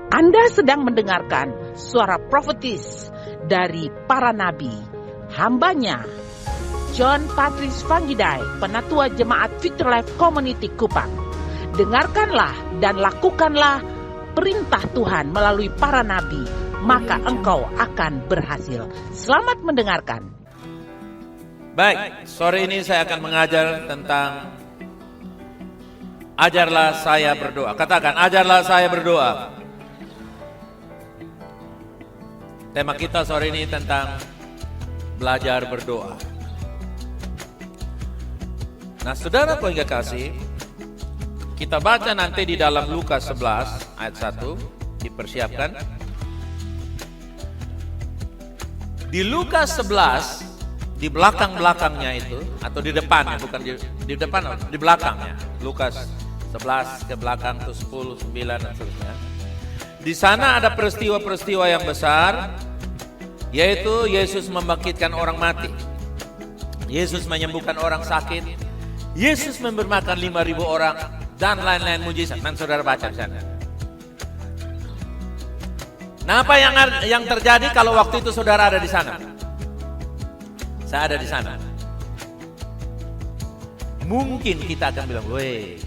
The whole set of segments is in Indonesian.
Anda sedang mendengarkan suara profetis dari para nabi, hambanya John Patrice Vanggidai, Penatua Jemaat Victory Life Community Kupang. Dengarkanlah dan lakukanlah perintah Tuhan melalui para nabi, maka engkau akan berhasil. Selamat mendengarkan. Baik, sore ini saya akan mengajar tentang ajarlah saya berdoa. Katakan, ajarlah saya berdoa. Tema kita sore ini tentang belajar berdoa. Nah, saudara yang kasih, kita baca nanti di dalam Lukas 11 ayat 1, dipersiapkan. Di Lukas 11, di belakang-belakangnya itu, atau di depannya, bukan di depan, di belakangnya. Lukas 11 ke belakang itu 10, 9 dan seterusnya. Di sana ada peristiwa-peristiwa yang besar, yaitu Yesus membangkitkan orang mati, Yesus menyembuhkan orang sakit, Yesus memberi makan 5.000 orang, dan lain-lain mujizat. Dan saudara baca di sana. Nah, apa yang terjadi kalau waktu itu saudara ada di sana? Saya ada di sana. Mungkin kita akan bilang, weh,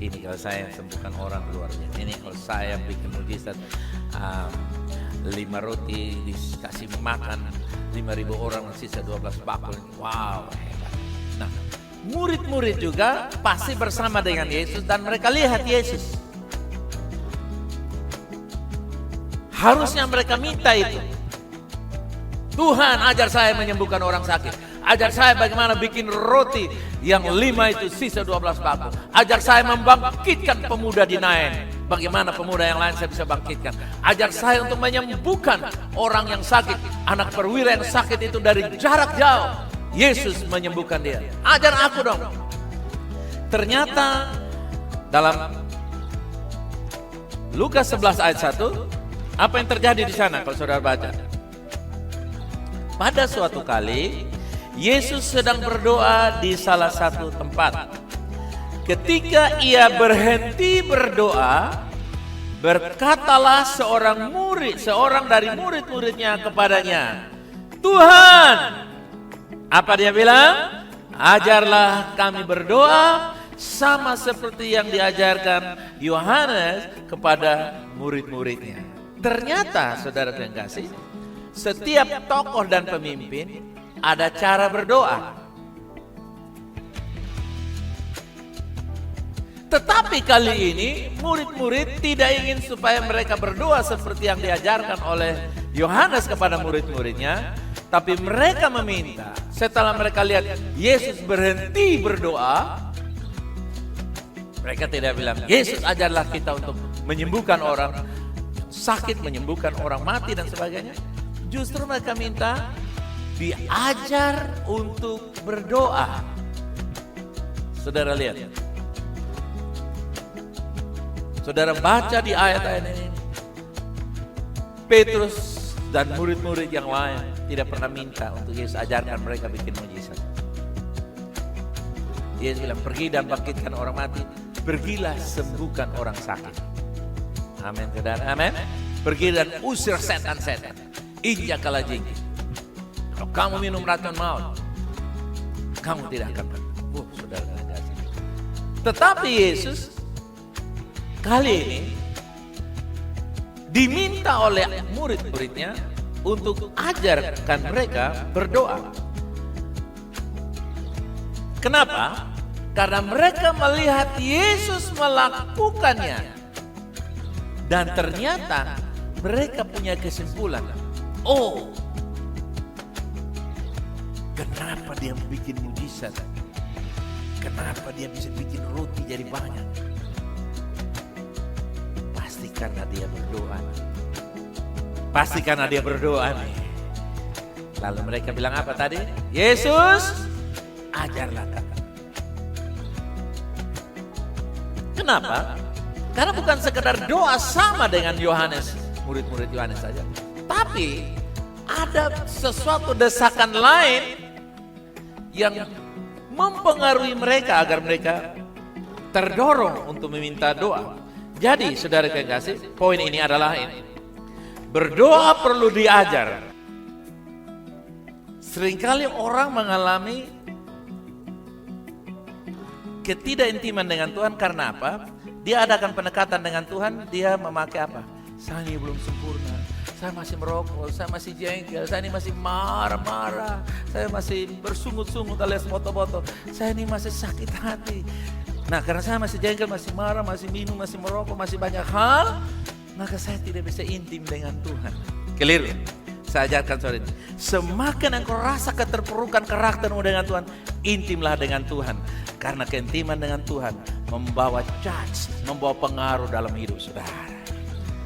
ini kalau saya sembuhkan orang luar biasa. Ini kalau saya bikin mujizat, 5 roti dikasih makan 5.000 orang, sisa 12 bakul. Wow, hebat. Nah, murid-murid juga pasti bersama dengan Yesus dan mereka lihat Yesus. Harusnya mereka minta itu. Tuhan, ajar saya menyembuhkan orang sakit. Ajar saya bagaimana bikin roti yang 5 itu sisa 12 bakul. Ajar saya membangkitkan pemuda di Nain. Bagaimana pemuda yang lain saya bisa bangkitkan. Ajar saya untuk menyembuhkan orang yang sakit. Anak perwira yang sakit itu dari jarak jauh. Yesus menyembuhkan dia. Ajar aku dong. Ternyata dalam Lukas 11 ayat 1, apa yang terjadi di sana kalau saudara baca? Pada suatu kali, Yesus sedang berdoa di salah satu tempat. Ketika ia berhenti berdoa, berkatalah seorang dari murid-muridnya kepadanya, Tuhan, apa dia bilang? Ajarlah kami berdoa sama seperti yang diajarkan Yohanes kepada murid-muridnya. Ternyata, saudara yang kasih, setiap tokoh dan pemimpin ada cara berdoa. Tetapi kali ini murid-murid tidak ingin supaya mereka berdoa seperti yang diajarkan oleh Yohanes kepada murid-muridnya, tapi mereka meminta setelah mereka lihat Yesus berhenti berdoa, mereka tidak bilang, Yesus ajarlah kita untuk menyembuhkan orang sakit, menyembuhkan orang mati dan sebagainya. Justru mereka minta diajar untuk berdoa. Saudara lihat. Saudara baca di ayat-ayat ini. Petrus dan murid-murid yang lain tidak pernah minta untuk Yesus ajarkan mereka bikin mujizat. Yesus bilang, pergi dan bangkitkan orang mati. Pergilah sembuhkan orang sakit. Amin, saudara. Amin. Pergi dan usir setan-setan. Injak kalajengking. Kalau kamu minum racun maut, kamu tidak akan saudara kasih. Tetapi Yesus kali ini diminta oleh murid-muridnya untuk ajarkan mereka berdoa. Kenapa? Karena mereka melihat Yesus melakukannya. Dan ternyata mereka punya kesimpulan. Oh, kenapa dia bikin mujizat? Kenapa dia bisa bikin roti jadi banyak? Pasti karena dia berdoa. Pasti karena dia berdoa nih. Lalu mereka bilang apa tadi? Yesus, ajarlah kami. Kenapa? Karena bukan sekedar doa sama dengan Yohanes, murid-murid Yohanes saja. Tapi ada sesuatu desakan lain yang mempengaruhi mereka agar mereka terdorong untuk meminta doa. Jadi saudara kekasih, poin ini adalah ini. Berdoa perlu diajar. Seringkali orang mengalami ketidakintiman dengan Tuhan karena apa? Dia adakan pendekatan dengan Tuhan, dia memakai apa? Saya ini belum sempurna, saya masih merokok, saya masih jengkel, saya ini masih marah-marah, saya masih bersungut-sungut alias foto-foto, saya ini masih sakit hati. Nah, karena saya masih jengkel, masih marah, masih minum, masih merokok, masih banyak hal, maka saya tidak bisa intim dengan Tuhan. Keliru. Saya ajarkan saudara ini. Semakin engkau rasa keterpurukan karaktermu dengan Tuhan, intimlah dengan Tuhan. Karena keintiman dengan Tuhan membawa charge, membawa pengaruh dalam hidup saudara.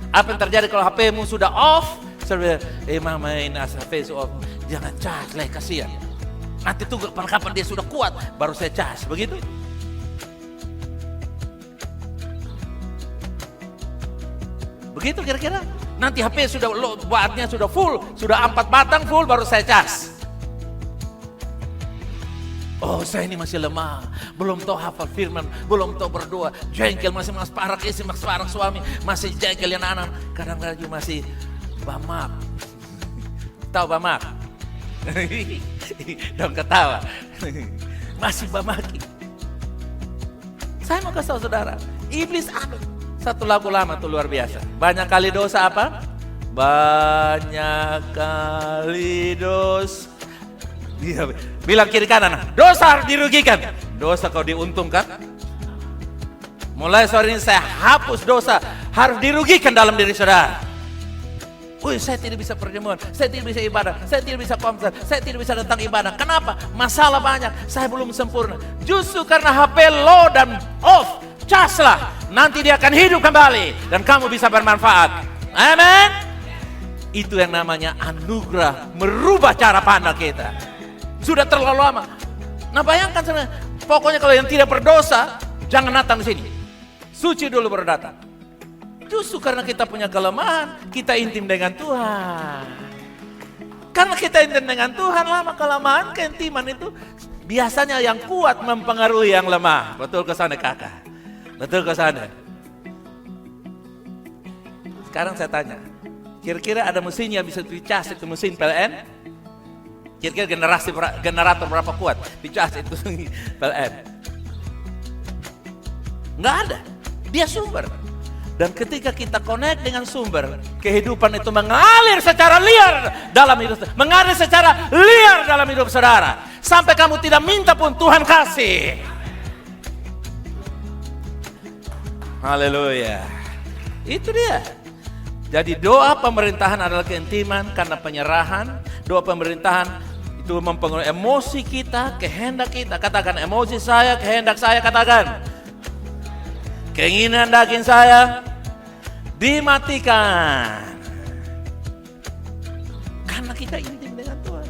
Apa yang terjadi kalau HP-mu sudah off? Saudara, mama ini HP off, jangan charge lah, kasihan. Nanti tunggu kapan dia sudah kuat, baru saya charge, begitu? Begitu kira-kira? Nanti HP sudah baterainya sudah full, sudah 4 batang full, baru saya cas. Oh, saya ini masih lemah, belum tahu hafal firman, belum tahu berdoa, jengkel, masih parak istri, masih parak suami, masih jengkel yang anak, kadang-kadang juga masih bamak. Tahu bamak? Dong ketawa. Masih bamaki. Saya mau kasih tahu saudara, iblis ada. Satu lagu lama tuh luar biasa. Banyak kali dosa apa? Banyak kali dosa. Dia bilang kiri kanan, dosa harus dirugikan. Dosa kau diuntungkan. Mulai sore ini saya hapus dosa harus dirugikan dalam diri saudara. Wih, saya tidak bisa perjamuan, saya tidak bisa ibadah, saya tidak bisa konser, saya tidak bisa datang ibadah. Kenapa? Masalah banyak, saya belum sempurna. Justru karena HP low dan off, caslah, nanti dia akan hidup kembali dan kamu bisa bermanfaat. Amin. Itu yang namanya anugerah, merubah cara pandang kita. Sudah terlalu lama. Nah, bayangkan sebenarnya, pokoknya kalau yang tidak berdosa jangan datang di sini. Suci dulu baru datang. Justru karena kita punya kelemahan, kita intim dengan Tuhan. Karena kita intim dengan Tuhan, lama kelamaan keintiman itu biasanya yang kuat mempengaruhi yang lemah. Betul ke sana kakak? Betul ke sana? Sekarang saya tanya, kira-kira ada mesin yang bisa dicas itu mesin PLN? Kira-kira generator berapa kuat dicas itu PLN? Nggak ada, dia sumber. Dan ketika kita connect dengan sumber, kehidupan itu mengalir secara liar dalam hidup, mengalir secara liar dalam hidup saudara. Sampai kamu tidak minta pun Tuhan kasih. Haleluya. Itu dia. Jadi doa pemerintahan adalah keintiman karena penyerahan. Doa pemerintahan itu mempengaruhi emosi kita, kehendak kita. Katakan emosi saya, kehendak saya, katakan. Keinginan daging saya dimatikan. Karena kita intim dengan Tuhan.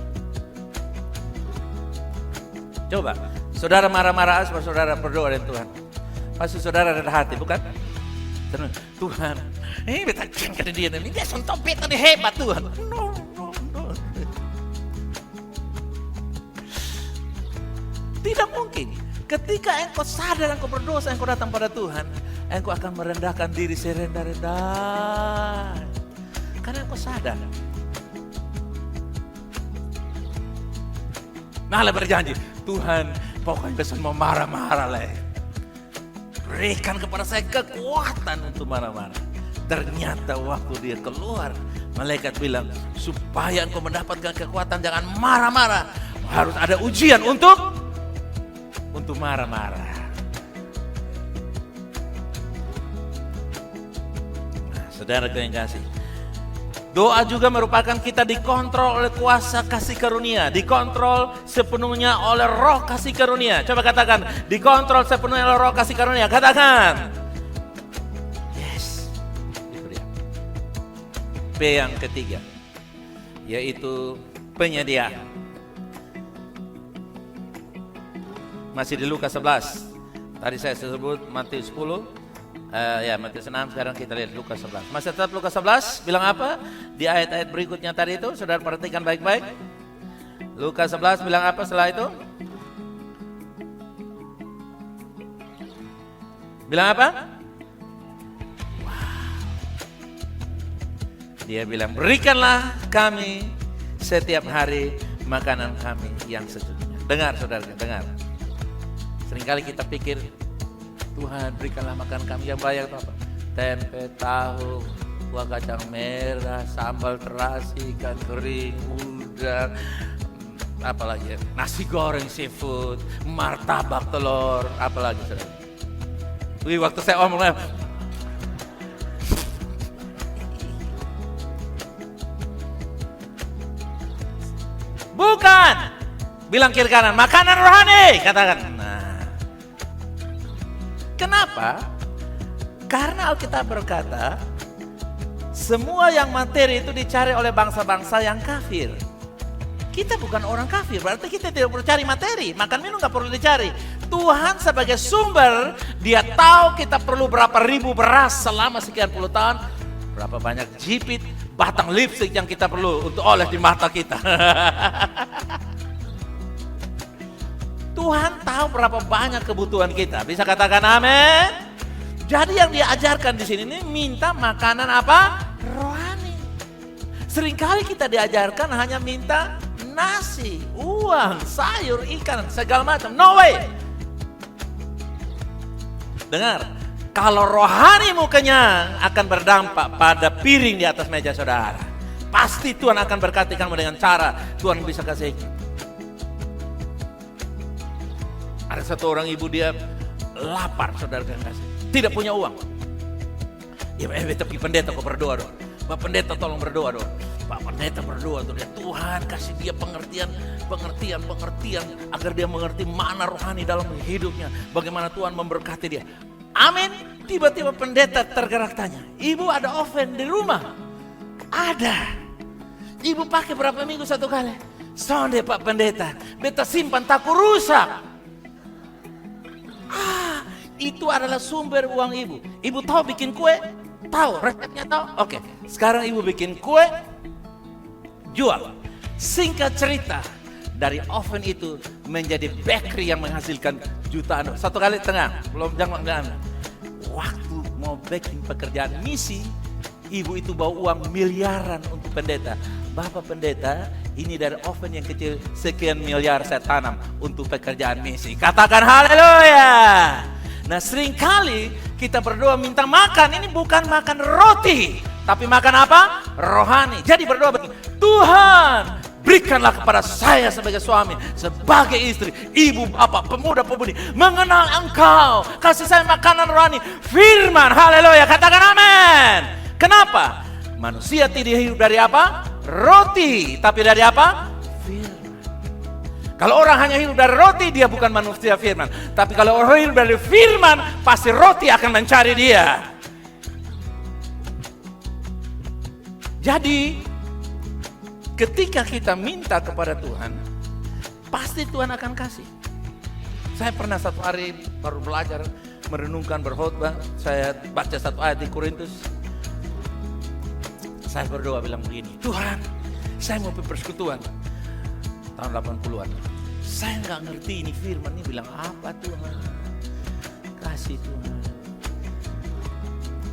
Coba, saudara marah-marah, saudara berdoa dengan Tuhan. Pasti saudara ada hati, bukan? Tuhan, ini beta cengkel dia sentuh beta ini hebat Tuhan. No. Tidak mungkin. Ketika engkau sadar engkau berdosa, engkau datang pada Tuhan, engkau akan merendahkan diri serendah-rendah. Karena engkau sadar. Nah, berjanji, Tuhan, pokoknya besok mau marah-marah lah. Berikan kepada saya kekuatan untuk marah-marah. Ternyata waktu dia keluar, malaikat bilang, supaya engkau mendapatkan kekuatan jangan marah-marah. Harus ada ujian untuk marah-marah. Nah, saudara yang kasih, doa juga merupakan kita dikontrol oleh kuasa kasih karunia, dikontrol sepenuhnya oleh roh kasih karunia. Coba katakan, dikontrol sepenuhnya oleh roh kasih karunia. Katakan. Yes. Itu dia. P yang ketiga, yaitu penyediaan. Masih di Lukas 11. Tadi saya sebut Matius 10. Matius 6, sekarang kita lihat Lukas 11. Masih tetap Lukas 11, bilang apa? Di ayat-ayat berikutnya tadi itu, saudara perhatikan baik-baik. Lukas 11 bilang apa setelah itu? Bilang apa? Dia bilang, berikanlah kami setiap hari makanan kami yang secukupnya. Dengar saudara, dengar. Seringkali kita pikir, Tuhan berikanlah makanan kami yang banyak, apa? Tempe, tahu, kuah kacang merah, sambal terasi, ikan kering, udang, apalagi nasi goreng seafood, martabak telur, apalagi saudara. Wih, waktu saya omong, bukan, bilang kiri kanan, makanan rohani, katakan. Nah, kenapa? Karena Alkitab berkata, semua yang materi itu dicari oleh bangsa-bangsa yang kafir. Kita bukan orang kafir, berarti kita tidak perlu cari materi. Makan minum gak perlu dicari. Tuhan sebagai sumber, dia tahu kita perlu berapa ribu beras selama sekian puluh tahun. Berapa banyak jipit, batang lipstick yang kita perlu untuk oleh di mata kita. Tuhan tahu berapa banyak kebutuhan kita. Bisa katakan amin? Jadi yang diajarkan di sini ini minta makanan apa? Rohani. Seringkali kita diajarkan hanya minta nasi, uang, sayur, ikan, segala macam. No way. Dengar, kalau rohanimu kenyang akan berdampak pada piring di atas meja saudara. Pasti Tuhan akan berkati kamu dengan cara Tuhan bisa kasih. Ada satu orang ibu, dia lapar saudara kasih. Tidak punya uang. Ya, tapi pendeta kok berdoa dong. Pak pendeta tolong berdoa dong. Pak pendeta berdoa tuh, ya Tuhan kasih dia pengertian agar dia mengerti mana rohani dalam hidupnya. Bagaimana Tuhan memberkati dia. Amin. Tiba-tiba pendeta tergerak tanya, ibu ada oven di rumah? Ada. Ibu pakai berapa minggu satu kali? Sonde Pak pendeta, beta simpan takut rusak. Itu adalah sumber uang ibu. Ibu tahu bikin kue? Tahu, resepnya tahu? Oke, sekarang ibu bikin kue, jual. Singkat cerita, dari oven itu menjadi bakery yang menghasilkan jutaan. Satu kali tengah, jangan. Waktu mau baking pekerjaan misi, ibu itu bawa uang miliaran untuk pendeta. Bapak pendeta, ini dari oven yang kecil sekian miliar saya tanam untuk pekerjaan misi. Katakan haleluya. Nah, seringkali kita berdoa minta makan, ini bukan makan roti, tapi makan apa? Rohani. Jadi berdoa begini, Tuhan berikanlah kepada saya sebagai suami, sebagai istri, ibu, bapak, pemuda, pemudi, mengenal Engkau, kasih saya makanan rohani, firman, haleluya, katakan amin. Kenapa? Manusia tidak hidup dari apa? Roti, tapi dari apa? Firman. Kalau orang hanya hidup dari roti, dia bukan manusia firman. Tapi kalau orang hidup dari firman, pasti roti akan mencari dia. Jadi, ketika kita minta kepada Tuhan, pasti Tuhan akan kasih. Saya pernah satu hari baru belajar, merenungkan, berkhotbah. Saya baca satu ayat di Korintus. Saya berdoa bilang begini, Tuhan, saya mau persekutuan. Tahun 80-an. Saya nggak ngerti ini firman ini bilang apa Tuhan. Kasih Tuhan.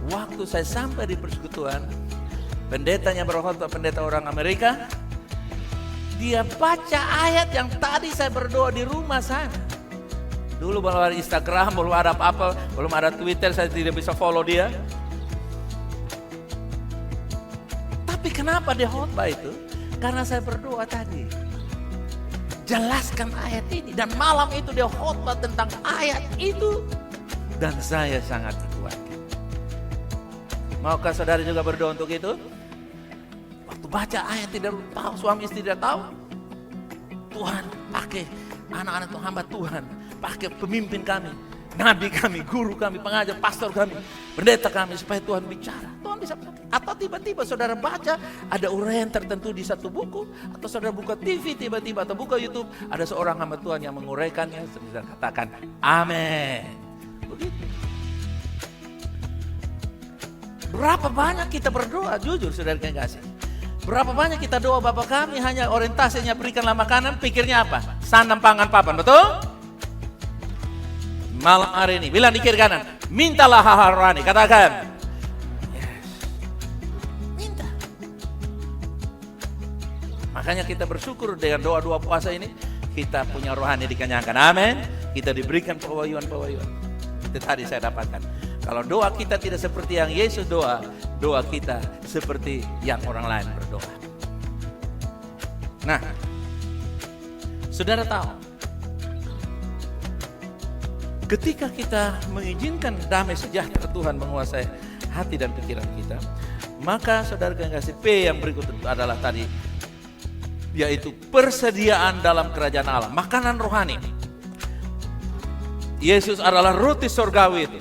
Waktu saya sampai di persekutuan, pendetanya berkhotbah, pendeta orang Amerika, dia baca ayat yang tadi saya berdoa di rumah sana. Dulu belum ada Instagram, belum ada apa-apa, belum ada Twitter, saya tidak bisa follow dia. Tapi kenapa dia khotbah itu? Karena saya berdoa tadi. Jelaskan ayat ini, dan malam itu dia khotbah tentang ayat itu, dan saya sangat dikuatkan. Maukah saudara juga berdoa untuk itu? Waktu baca ayat tidak tahu, suami istri tidak tahu, Tuhan pakai anak-anak Tuhan, hamba Tuhan, pakai pemimpin kami, nabi kami, guru kami, pengajar, pastor kami, pendeta kami, supaya Tuhan bicara. Tuhan bisa. Atau tiba-tiba saudara baca ada uraian tertentu di satu buku, atau saudara buka TV tiba-tiba atau buka YouTube, ada seorang hamba Tuhan yang menguraikannya, saudara katakan amin. Begitu. Berapa banyak kita berdoa, jujur saudara yang kasih. Berapa banyak kita doa Bapa kami hanya orientasinya berikanlah makanan, pikirnya apa? Sandang pangan papan, betul? Malam hari ini, bilang di kiri kanan, mintalah hal-hal rohani, katakan. Makanya kita bersyukur dengan doa-doa puasa ini, kita punya rohani dikenyangkan. Amin. Kita diberikan pewahyuan-pewahyuan. Itu tadi saya dapatkan. Kalau doa kita tidak seperti yang Yesus doa kita seperti yang orang lain berdoa. Nah, saudara tahu, ketika kita mengizinkan damai sejahtera Tuhan menguasai hati dan pikiran kita, maka saudara yang kasih P yang berikut itu adalah tadi, yaitu persediaan dalam kerajaan Allah, makanan rohani. Yesus adalah roti surgawi itu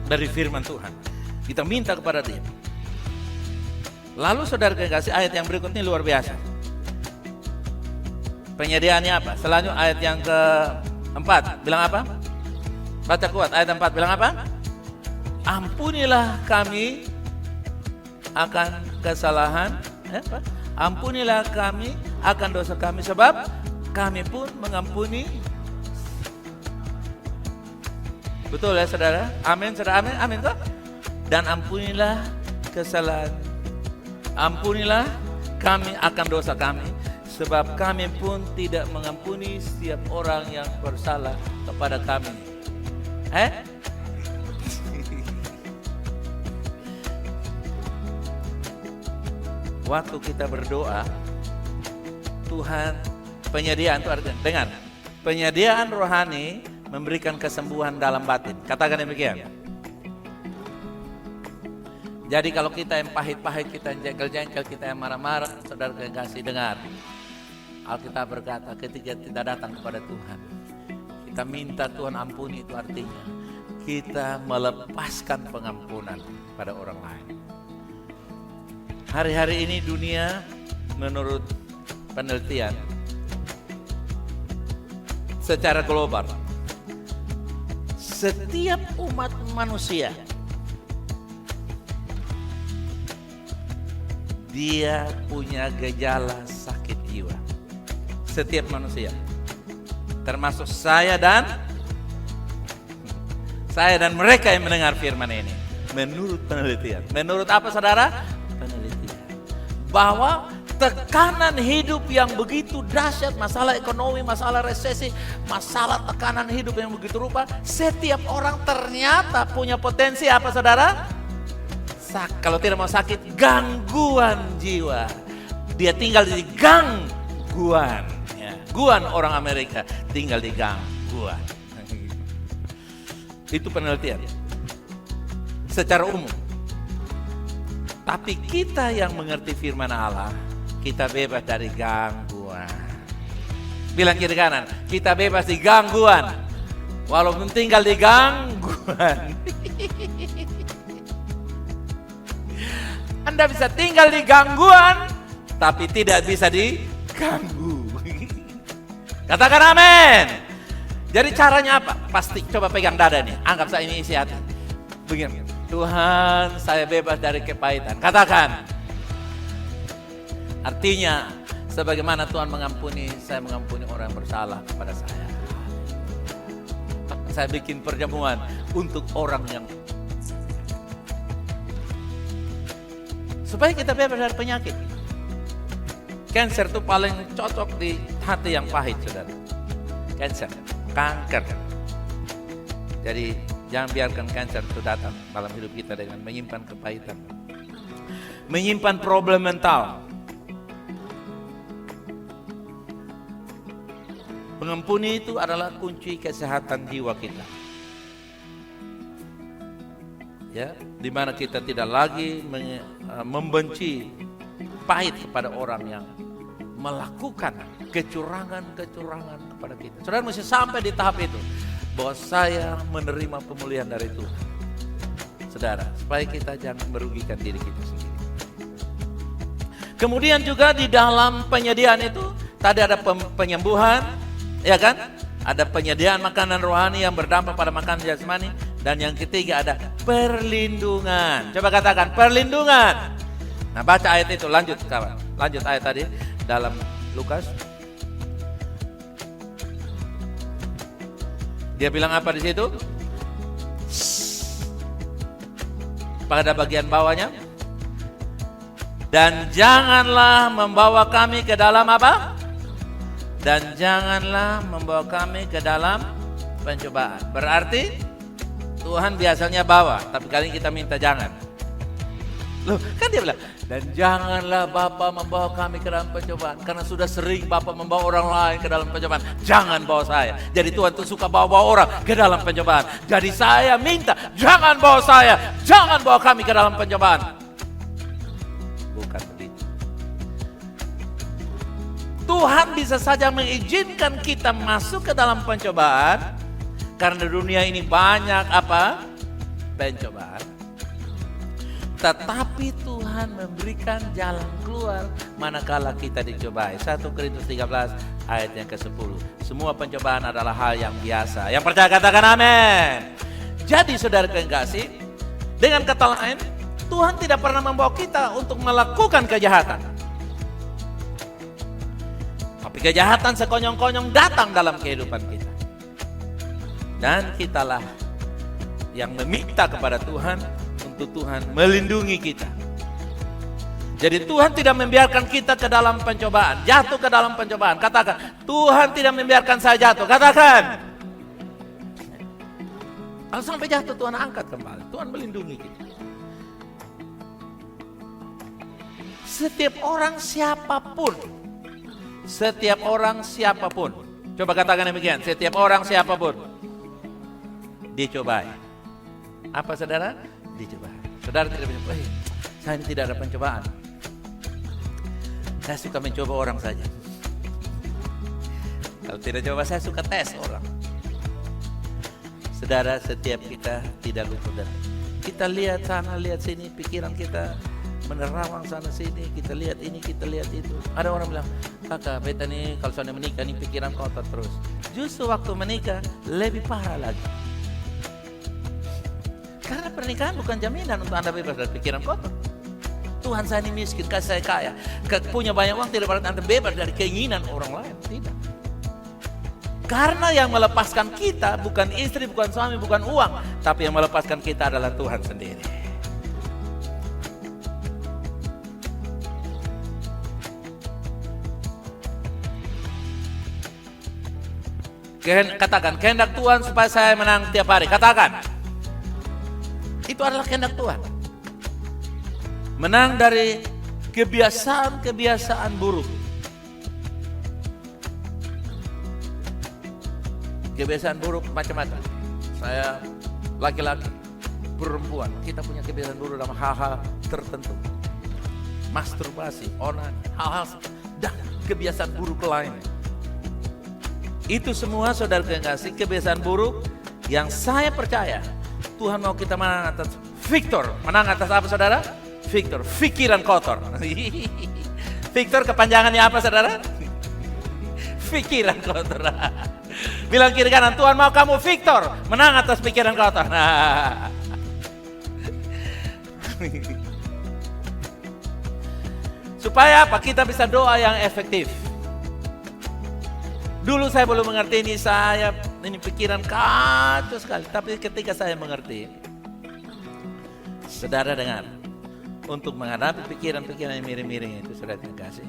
dari firman Tuhan. Kita minta kepada Dia. Lalu saudara yang kasih, ayat yang berikut ini luar biasa. Penyediaannya apa? Selanjutnya ayat yang keempat bilang apa? Baca kuat, ayat 4 bilang apa? Ampunilah kami akan kesalahan, ampunilah kami akan dosa kami, sebab kami pun mengampuni. Betul ya saudara? Amin, saudara, amin, amin toh? Dan ampunilah kesalahan, ampunilah kami akan dosa kami, sebab kami pun tidak mengampuni setiap orang yang bersalah kepada kami. Waktu kita berdoa, Tuhan penyediaan itu artinya dengan penyediaan rohani memberikan kesembuhan dalam batin. Katakan demikian. Jadi kalau kita yang pahit-pahit, kita yang jengkel-jengkel, kita yang marah-marah, saudara kasih dengar. Alkitab berkata ketika kita datang kepada Tuhan, kita minta Tuhan ampuni, itu artinya kita melepaskan pengampunan pada orang lain. Hari-hari ini dunia menurut penelitian secara global, setiap umat manusia dia punya gejala sakit jiwa. Setiap manusia, termasuk saya dan mereka yang mendengar firman ini. Menurut penelitian, menurut apa saudara? Penelitian bahwa tekanan hidup yang begitu dahsyat, masalah ekonomi, masalah resesi, masalah tekanan hidup yang begitu rupa, setiap orang ternyata punya potensi apa saudara? Kalau tidak mau sakit, gangguan jiwa. Dia tinggal di gangguan. Guan orang Amerika tinggal di gangguan. Itu penelitian secara umum. Tapi kita yang mengerti firman Allah, kita bebas dari gangguan. Bilang kiri kanan, kita bebas di gangguan. Walaupun tinggal di gangguan. Anda bisa tinggal di gangguan, tapi tidak bisa diganggu. Katakan amin. Jadi caranya apa? Pasti coba pegang dada nih. Anggap saya ini isi hati. Begini. Tuhan, saya bebas dari kepahitan. Katakan. Artinya, sebagaimana Tuhan mengampuni, saya mengampuni orang yang bersalah kepada saya. Saya bikin perjamuan untuk orang yang, supaya kita bebas dari penyakit. Cancer itu paling cocok di hati yang pahit, saudara. Cancer, kanker. Jadi jangan biarkan cancer itu datang dalam hidup kita dengan menyimpan kepahitan, menyimpan problem mental. Mengampuni itu adalah kunci kesehatan jiwa kita. Ya, di mana kita tidak lagi membenci, pahit kepada orang yang melakukan kecurangan-kecurangan kepada kita. Saudara mesti sampai di tahap itu, bahwa saya menerima pemulihan dari Tuhan. Saudara, supaya kita jangan merugikan diri kita sendiri. Kemudian juga di dalam penyediaan itu, tadi ada penyembuhan, ya kan? Ada penyediaan makanan rohani yang berdampak pada makanan jasmani. Dan yang ketiga ada perlindungan. Coba katakan perlindungan. Nah, baca ayat itu, lanjut kawan. Lanjut ayat tadi dalam Lukas. Dia bilang apa di situ? Pada bagian bawahnya, Dan janganlah membawa kami ke dalam apa? Dan janganlah membawa kami ke dalam pencobaan. Berarti Tuhan biasanya bawa, tapi kali ini kita minta jangan. Loh, kan dia bilang, dan janganlah Bapa membawa kami ke dalam pencobaan. Karena sudah sering Bapa membawa orang lain ke dalam pencobaan. Jangan bawa saya. Jadi Tuhan tuh suka bawa orang ke dalam pencobaan. Jadi saya minta, jangan bawa saya. Jangan bawa kami ke dalam pencobaan. Bukan begitu. Tuhan bisa saja mengizinkan kita masuk ke dalam pencobaan. Karena dunia ini banyak apa? Pencobaan. Tetapi Tuhan memberikan jalan keluar manakala kita dicobai. 1 Korintus 13 ayat yang ke-10. Semua pencobaan adalah hal yang biasa. Yang percaya katakan amin. Jadi saudara yang kasih, dengan kata lain, Tuhan tidak pernah membawa kita untuk melakukan kejahatan. Tapi kejahatan sekonyong-konyong datang dalam kehidupan kita. Dan kitalah yang meminta kepada Tuhan untuk Tuhan melindungi kita. Jadi Tuhan tidak membiarkan kita ke dalam pencobaan, jatuh ke dalam pencobaan. Katakan, Tuhan tidak membiarkan saya jatuh. Katakan. Kalau sampai jatuh, Tuhan angkat kembali. Tuhan melindungi kita. Setiap orang siapapun. Coba katakan demikian, setiap orang siapapun dicobai. Apa saudara? Dicobai. Saudara tidak mencoba, saya ini tidak ada pencobaan. Saya suka mencoba orang saja. Kalau tidak coba, saya suka tes orang. Saudara, setiap kita tidak luput dari. Kita lihat sana, lihat sini, pikiran kita menerawang sana sini. Kita lihat ini, kita lihat itu. Ada orang bilang, kakak, beta nih kalau soalnya menikah nih pikiran kotor terus. Justru waktu menikah lebih parah lagi. Karena pernikahan bukan jaminan untuk Anda bebas dari pikiran kotor. Tuhan saya ini miskin, kasih saya kaya. Punya banyak uang tidak berarti Anda bebas dari keinginan orang lain. Tidak. Karena yang melepaskan kita bukan istri, bukan suami, bukan uang. Tapi yang melepaskan kita adalah Tuhan sendiri. Katakan, kehendak Tuhan supaya saya menang tiap hari. Katakan. Itu adalah kehendak Tuhan. Menang dari kebiasaan-kebiasaan buruk. Kebiasaan buruk macam-macam. Saya laki-laki, perempuan, kita punya kebiasaan buruk dalam hal-hal tertentu. Masturbasi, onan, hal-hal dan kebiasaan buruk lain. Itu semua saudara kekasih kebiasaan buruk yang saya percaya Tuhan mau kita menang atas Victor. Menang atas apa saudara? Victor, pikiran kotor. Victor kepanjangannya apa saudara? Pikiran kotor. Bilang kiri kanan, Tuhan mau kamu Victor, menang atas pikiran kotor. Nah. Supaya apa? Kita bisa doa yang efektif. Dulu saya belum mengerti ini, ini pikiran kacau sekali. Tapi ketika saya mengerti, saudara dengar, untuk menghadapi pikiran-pikiran yang miring-miring itu, saudara kasih,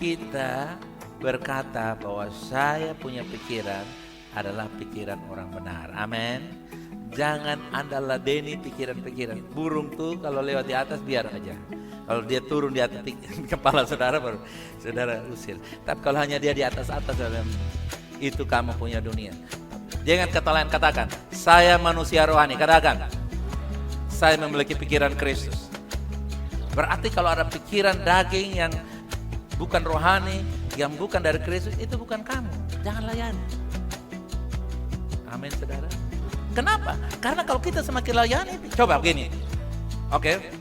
kita berkata bahwa saya punya pikiran adalah pikiran orang benar. Amin. Jangan Anda ladeni pikiran-pikiran. Burung tuh kalau lewat di atas biar aja. Kalau dia turun di atas kepala saudara baru saudara usir. Tapi kalau hanya dia di atas-atas, itu kamu punya dunia. Jangan kata lain katakan, saya manusia rohani. Katakan, saya memiliki pikiran Kristus. Berarti kalau ada pikiran daging yang bukan rohani, yang bukan dari Kristus, itu bukan kamu. Jangan layani. Amin saudara. Kenapa? Karena kalau kita semakin layani, coba begini. Oke.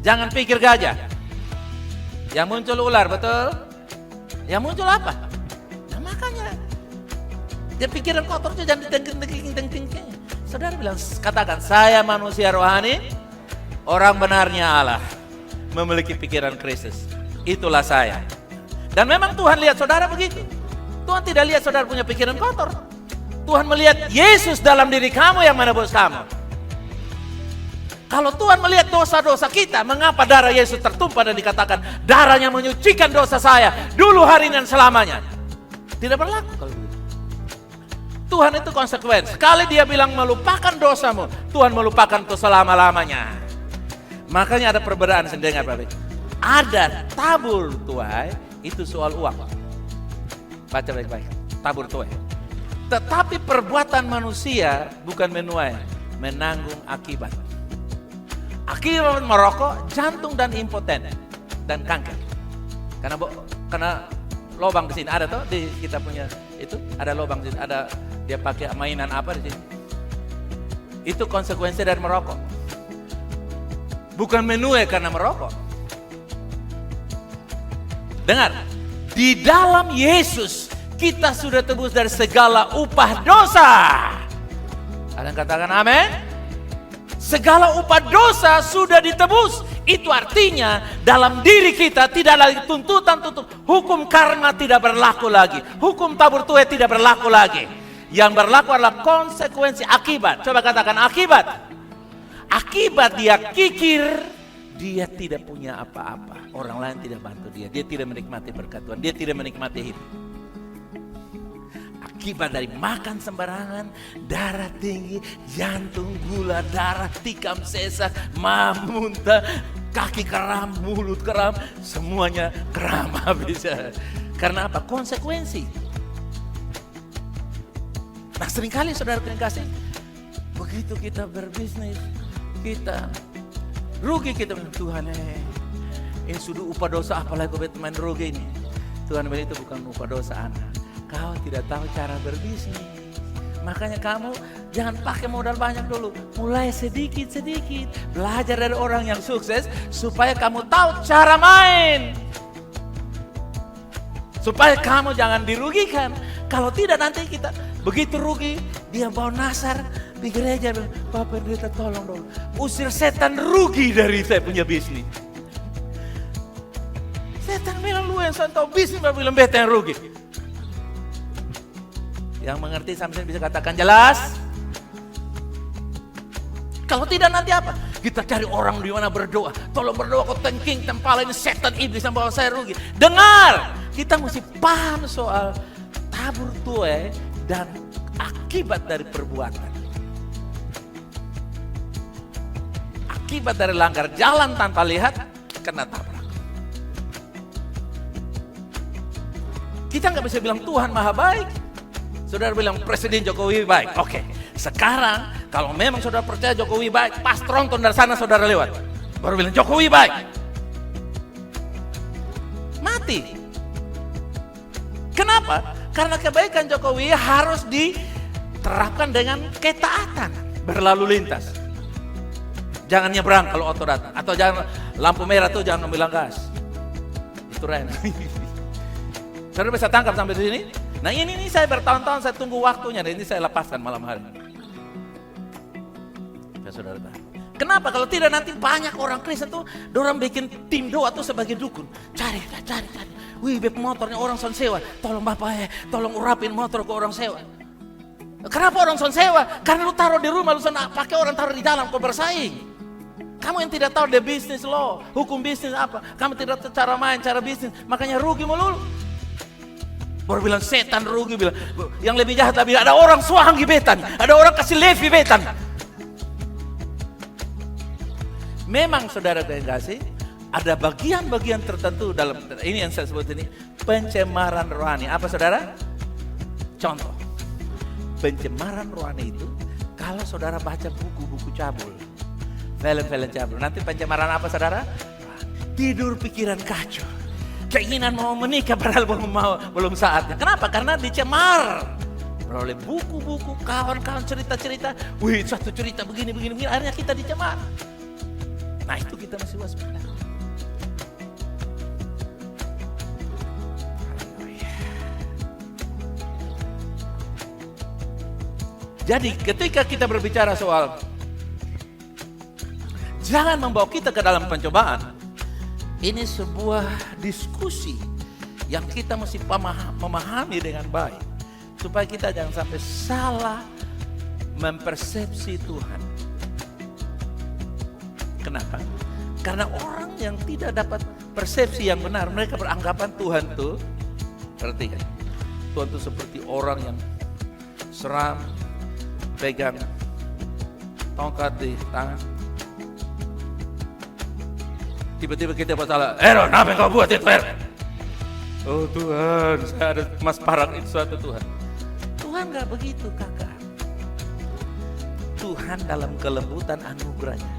Jangan pikir gajah. Yang muncul ular, betul? Yang muncul apa? Nah, makanya dia pikiran kotor itu jangan ditengking. Saudara bilang, katakan, saya manusia rohani, orang benarnya Allah, memiliki pikiran Kristus. Itulah saya. Dan memang Tuhan lihat saudara begitu. Tuhan tidak lihat saudara punya pikiran kotor. Tuhan melihat Yesus dalam diri kamu yang menebus kamu. Kalau Tuhan melihat dosa-dosa kita, mengapa darah Yesus tertumpah dan dikatakan darahnya menyucikan dosa saya dulu, hari ini, dan selamanya? Tidak berlaku kalau begitu. Tuhan itu konsekuen. Sekali dia bilang melupakan dosamu, Tuhan melupakan itu selama-lamanya. Makanya ada perbedaan dengar Bapak. Ada tabur tuai, itu soal uang. Baca baik-baik. Tabur tuai. Tetapi perbuatan manusia bukan menuai, menanggung akibat. Akibat merokok, jantung dan impoten dan kanker. Karena lobang di sini ada tuh, di kita punya itu ada lobang di sini, ada dia pakai mainan apa di sini. Itu konsekuensi dari merokok. Bukan menuai karena merokok. Dengar, di dalam Yesus kita sudah tebus dari segala upah dosa. Ada yang katakan amin? Segala upah dosa sudah ditebus. Itu artinya dalam diri kita tidak lagi tuntutan. Hukum karma tidak berlaku lagi. Hukum tabur tuai tidak berlaku lagi. Yang berlaku adalah konsekuensi akibat. Coba katakan akibat. Akibat dia kikir. Dia tidak punya apa-apa. Orang lain tidak bantu dia. Dia tidak menikmati berkat Tuhan. Dia tidak menikmati hidup. Akibat dari makan sembarangan, darah tinggi, jantung, gula, darah, tikam, sesak, muntah, kaki kram, mulut kram, semuanya kram habis. Karena apa? Konsekuensi. Nah, seringkali saudara kasih, begitu kita berbisnis, kita rugi, kita bilang, Tuhan ini sudah upah dosa, apalagi gue main rugi ini. Tuhan bilang itu bukan upah dosa anak. Kau tidak tahu cara berbisnis. Makanya kamu jangan pakai modal banyak dulu. Mulai sedikit-sedikit. Belajar dari orang yang sukses supaya kamu tahu cara main. Supaya kamu jangan dirugikan. Kalau tidak nanti kita begitu rugi, dia bawa nasar di gereja, Bapak pendeta tolong dong, usir setan rugi dari saya punya bisnis. Setan bilang lu yang tahu bisnis, Bapak bilang beta yang rugi. Yang mengerti sampai bisa katakan jelas. Kalau tidak nanti apa? Kita cari orang di mana berdoa. Tolong berdoa kau tengking tempala ini setan iblis yang bawa saya rugi. Dengar, kita mesti paham soal tabur tuai dan akibat dari perbuatan. Akibat dari langgar jalan tanpa lihat, kena tabrak. Kita nggak bisa bilang Tuhan maha baik. Saudara bilang Presiden Jokowi baik. Oke, sekarang kalau memang saudara percaya Jokowi baik, pas tronton dari sana saudara lewat, baru bilang Jokowi baik. Mati. Kenapa? Karena kebaikan Jokowi harus diterapkan dengan ketaatan, berlalu lintas. Jangan nyebrang kalau auto datang, atau jangan lampu merah tuh jangan ambil gas. Itu Ren. Saudara bisa tangkap sampai di sini? Nah ini saya bertahun-tahun saya tunggu waktunya, dan ini saya lepaskan malam hari. Ya saudara tahu. Kenapa? Kalau tidak nanti banyak orang Kristen tuh, dorang bikin tim doa tuh sebagai dukun. Cari. Wih, beb motornya orang son sewa. Tolong bapak tolong urapin motor ke orang sewa. Kenapa orang son sewa? Karena lu taruh di rumah, lu son pakai orang taruh di dalam, kau bersaing. Kamu yang tidak tahu the business law, hukum bisnis apa. Kamu tidak tahu cara main, cara bisnis. Makanya rugi melulu. Baru bilang setan rugi, bilang yang lebih jahat lagi ada orang suang gebetan, ada orang kasih levi betan. Memang saudara kasih, ada bagian-bagian tertentu dalam ini yang saya sebut ini pencemaran rohani. Apa saudara? Contoh, pencemaran rohani itu kalau saudara baca buku-buku cabul, film-film cabul, nanti pencemaran apa saudara? Tidur pikiran kacau. Keinginan mau menikah padahal belum saatnya. Kenapa? Karena dicemar oleh buku-buku, kawan-kawan cerita-cerita. Wih, suatu cerita begini, akhirnya kita dicemar. Nah itu kita masih waspada. Jadi ketika kita berbicara soal jangan membawa kita ke dalam pencobaan, ini sebuah diskusi yang kita mesti memahami dengan baik. Supaya kita jangan sampai salah mempersepsi Tuhan. Kenapa? Karena orang yang tidak dapat persepsi yang benar, mereka beranggapan Tuhan tuh, perhatikan, Tuhan tuh seperti orang yang seram, pegang tongkat di tangan. Tiba-tiba kita masalah, Aaron, apa yang kau buat itu, Aaron? Oh Tuhan, saya ada emas parang itu suatu Tuhan. Tuhan gak begitu, kakak. Tuhan dalam kelembutan anugerahnya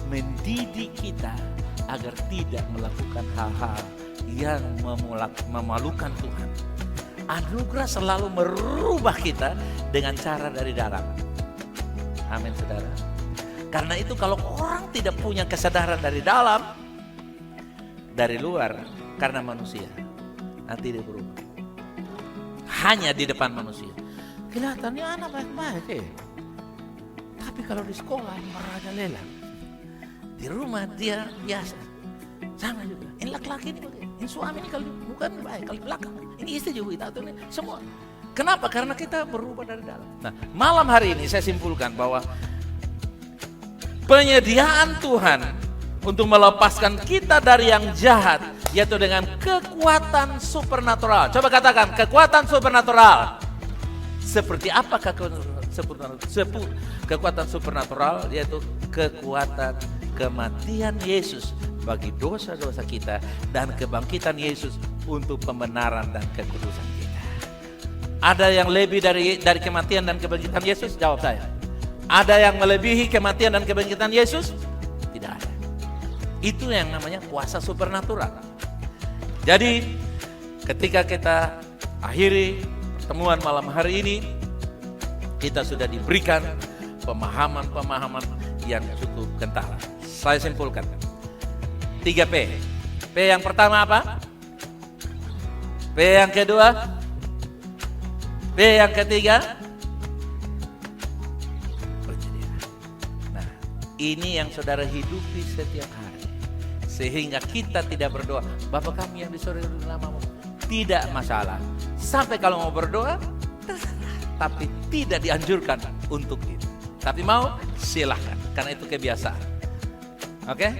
mendidik kita agar tidak melakukan hal-hal yang memalukan Tuhan. Anugerah selalu merubah kita dengan cara dari dalam. Amin, saudara. Karena itu kalau orang tidak punya kesadaran dari dalam, dari luar, karena manusia, nanti dia berubah. Hanya di depan manusia. Kelihatannya anak baik-baik. Tapi kalau di sekolah merajalela. Di rumah dia biasa. Sama juga. Ini laki-laki ini bagai. Ini suami ini kalau bukan baik, kalau belakang. Ini istri juga itu ini semua. Kenapa? Karena kita berubah dari dalam. Nah, malam hari ini saya simpulkan bahwa penyediaan Tuhan untuk melepaskan kita dari yang jahat, yaitu dengan kekuatan supernatural. Coba katakan, kekuatan supernatural. Seperti apa kekuatan supernatural? Yaitu kekuatan kematian Yesus bagi dosa-dosa kita dan kebangkitan Yesus untuk pembenaran dan kekudusan kita. Ada yang lebih dari kematian dan kebangkitan Yesus? Jawab saya. Ada yang melebihi kematian dan kebangkitan Yesus? Tidak ada. Itu yang namanya kuasa supernatural. Jadi ketika kita akhiri pertemuan malam hari ini, kita sudah diberikan pemahaman-pemahaman yang cukup kental. Saya simpulkan 3P. P yang pertama apa? P yang kedua? P yang ketiga? Penyediaan. Nah, ini yang saudara hidupi setiap hari. Sehingga kita tidak berdoa, Bapa kami yang di surga namamu. Tidak masalah. Sampai kalau mau berdoa, terserah. Tapi tidak dianjurkan untuk itu. Tapi mau, silahkan. Karena itu kebiasaan. Oke?